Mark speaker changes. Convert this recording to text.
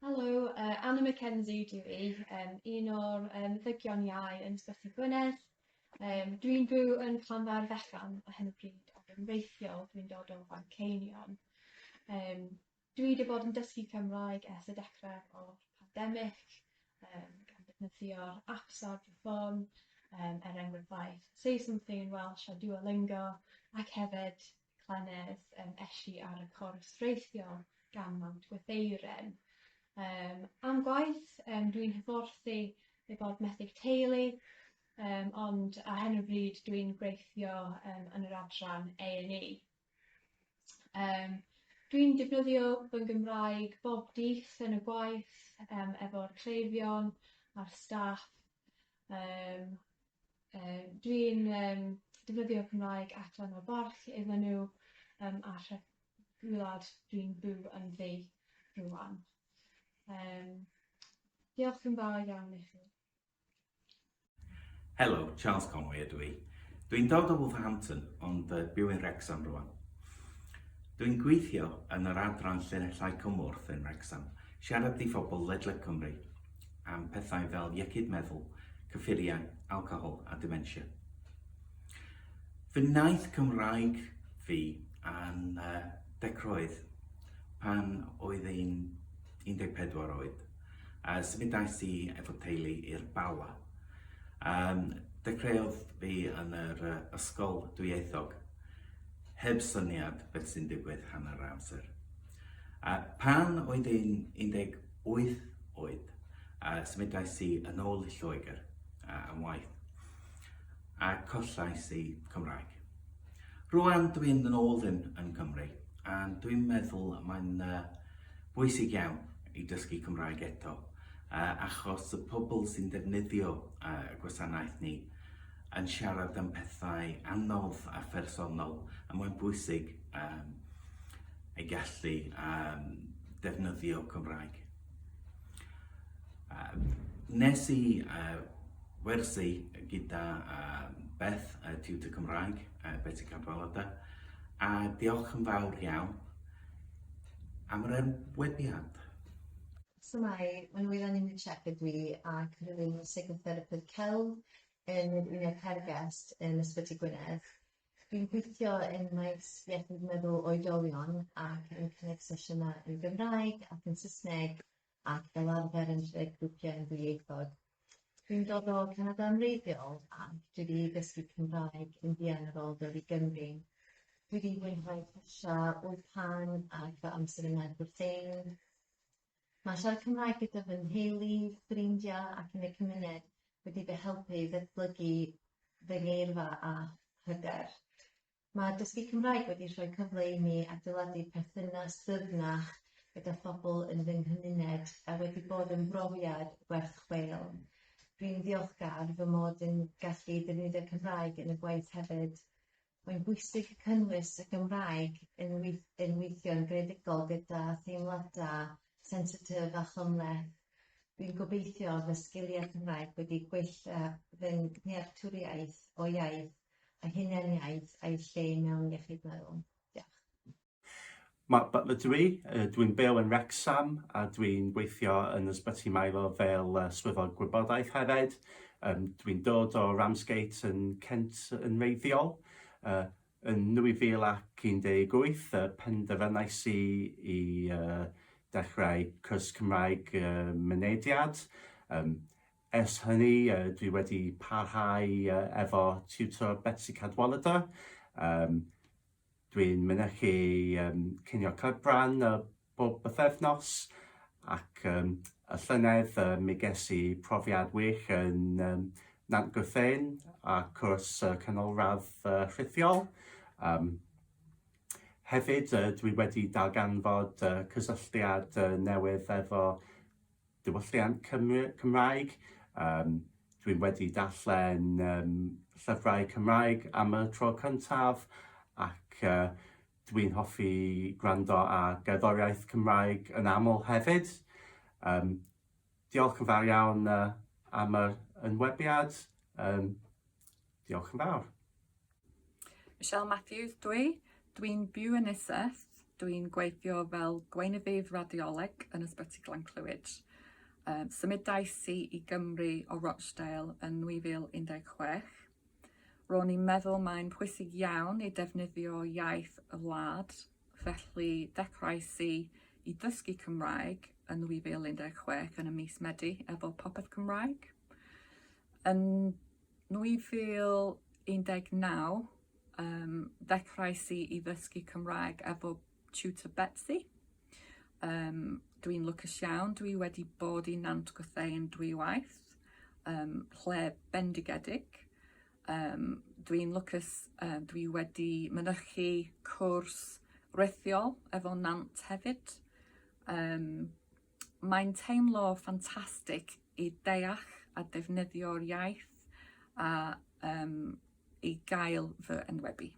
Speaker 1: Helo, Anna Mackenzie dwi un o'r ddygio'n iau yn Ysbyty Gwynedd. Dwi'n byw yn Llanfair Fechan a hyn o bryd ac yn reithiol dwi'n dod o Fanceinion. Dwi wedi bod yn dysgu Cymraeg ers y dechrau o'r pandemig, gan ddefnyddio'r apps ar fy ffôn, enghraifft Say Something in Welsh a Duolingo, ac hefyd clynedd eisi ar y cwrs reithiol gan Mount Gwytheiren. Am gwaith, dwi'n hyfforddi ei bod methu teulu, ond ar hyn o bryd dwi'n gweithio yn yr adran A&E. Dwi'n defnyddio fy Gymraeg bob dydd yn y gwaith efo'r cleifion a'r staff. Dwi'n defnyddio Cymraeg allan o'r borch iddyn nhw a'r gwlad dwi'n byw yn ddi rwan. Diolch yn fawr iawn i chi.
Speaker 2: Helo, Charles Conway ydw i. Dwi'n dod o Wolverhampton, ond byw yn Wrexham rwan. Dwi'n gweithio yn yr adran llinellau cymwrth yn Wrexham, siarad i phobl ledled Cymru am pethau fel iechyd meddwl, cyffuriau, alcohol a dementia. Fy naeth Cymraeg fi yn decroedd pan oedd hi'n 14 oed. Symudais i efo teulu i'r Bala. Dechreuodd fi yn yr ysgol dwyieithog, heb syniad beth sy'n digwydd hanner amser. Pan oedd hi'n 18 oed, symudais i yn ôl i Lloegr am waith, a collais i Cymraeg. Rwan dwi'n yn ôl yn Cymru, a dwi'n meddwl mae'n bwysig iawn i dysgu Cymraeg eto, achos y pobl sy'n defnyddio y gwasanaeth ni yn siarad am pethau anodd a phersonol, a mae'n bwysig ei gallu defnyddio Cymraeg. Nes i wersi gyda Beth, tiwtor Cymraeg, BIPBC Cadwaladr, a diolch yn fawr iawn am yr enwebiad.
Speaker 3: So mae'n wyddon ni'n check ydw i ac rhywun psychotherapydd celf yn yr uned Hergest yn Ysbyty Gwynedd. Dwi'n gweithio yn maes iechyd meddwl oedolion ac yn cynnig sesiynau yn Gymraeg ac yn Saesneg ac fel arfer yn rhedeg grwpiau yn ddwyieithog. Dwi'n dod o Canada amreiddiol ac dwi wedi dysgu Cymraeg yn fuan ar ôl dod i Gymru. Dwi wedi mwynhau cyrsia wypan ac fy amser yna gwrthein. Mae siarad Cymraeg gyda fy nheulu, ffrindiau ac yn y cymuned wedi fy helpu ddatblygu fy ngeirfa a hyder. Mae dysgu Cymraeg wedi rhoi cyfle i mi adeiladu perthynas ddyfnach gyda phobl yn fy nghymuned a wedi bod yn brofiad werth chweil. Dwi'n ddiolchgar fy mod yn gallu defnyddio Cymraeg yn y gwaith hefyd. Mae'n bwysig cynnwys y Gymraeg yn weithio'n greadigol gyda theimladau sensitif a chymleth. Dwi'n gobeithio fy sgiliau Cymraeg wedi gwella fy neartwriaeth o iaith a hunaniaeth a'i lle mewn iechyd meddwl.
Speaker 4: Dwi'n byw yn Wrexham a dwi'n gweithio yn Ysbyty Milo fel swyddog gwybodaeth hefyd. Dwi'n dod o Ramsgate yn Kent yn reiddiol. Yn 2018 penderfynais i dechrau cwrs Cymraeg mynediad. Ers hynny, dwi wedi parhau efo tiwtor BIPBC Cadwaladr. Dwi'n mynychu cinio cyfran bob bythefnos ac y llynedd mi ges i profiad wych yn Nant Gwrthein a cwrs canolradd rhithiol. Hefyd, dwi wedi darganfod cysylltiad newydd efo diwylliant Cymraeg. Dwi'n wedi darllen llyfrau Cymraeg am y tro cyntaf ac dwi'n hoffi gwrando ar gerddoriaeth Cymraeg yn aml hefyd. Diolch yn fawr iawn am yr enwebiad. Diolch yn fawr.
Speaker 5: Michelle Matthews dwi'n byw yn Iseth. Dwi'n gweithio fel gweinyddydd radioleg yn Ysbyty Glenclwyd. Symudais i Gymru o Rochdale yn 2016. Ro'n i'n meddwl mae'n pwysig iawn i defnyddio iaith y wlad, felly dechreuais i ddysgu Cymraeg yn 2016 yn y mis Medi efo Popeth Cymraeg. Yn 2019, dechreuais i ddysgu Cymraeg efo tutor BIPBC. Dwi'n lwcus iawn, dwi wedi bod i Nant Gwrthein dwywaith, lle bendigedig. Dwi'n lwcus, dwi wedi mynychu cwrs rithiol efo Nant hefyd. Mae'n teimlo ffantastig i deall a defnyddio'r iaith a i gael fy enwebu.